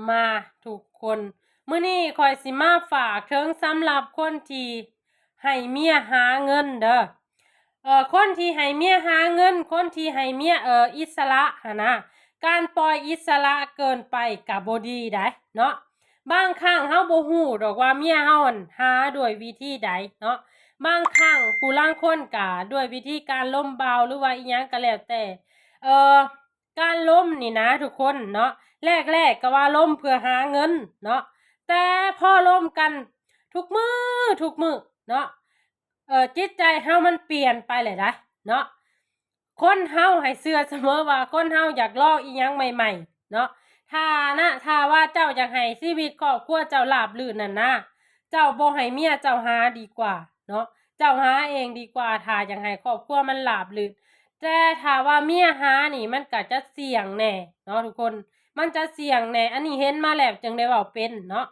มาทุกคนมื้อนี้ข่อยสิมาฝากถึงสำหรับคนที่ให้เมียหาเงินเด้อคนที่ให้เมียหาเงินคนที่ให้เมียอิสระหั่นนะการปล่อยอิสระเกินไปก็บ่ดีได้เนาะบางครั้งเฮาบ่ฮู้ดอกว่าเมียเฮาหาด้วยวิธีใดเนาะบางครั้งผู้ลางคนก็ด้วยวิธีการล้มเบาหรือว่าอีหยังก็แล้วแต่เอ่อการล้มนี่นะทุกคนเนาะแรกๆก็ว่าล้มเพื่อหาเงินเนาะแต่พอล้มกันทุกมื้อเนาะจิตใจเฮามันเปลี่ยนไปเลยนะเนาะคนเฮาให้เชื่อเสมอว่าคนเฮาอยากลองอีหยังใหม่ๆเนาะถ้าว่าเจ้าอยากให้ชีวิตครอบครัวเจ้าราบรื่นนั่นนะเจ้าบ่ให้เมียเจ้าหาดีกว่าเนาะเจ้าหาเองดีกว่าถ้าอยากให้ครอบครัวมันราบรื่นแต่ถ้าว่าเมียหานี่มันก็จะเสี่ยงแน่เนาะทุกคนมันจะเสี่ยงแน่อันนี้เห็นมาแล้วจึงได้เว้าเป็นเนาะ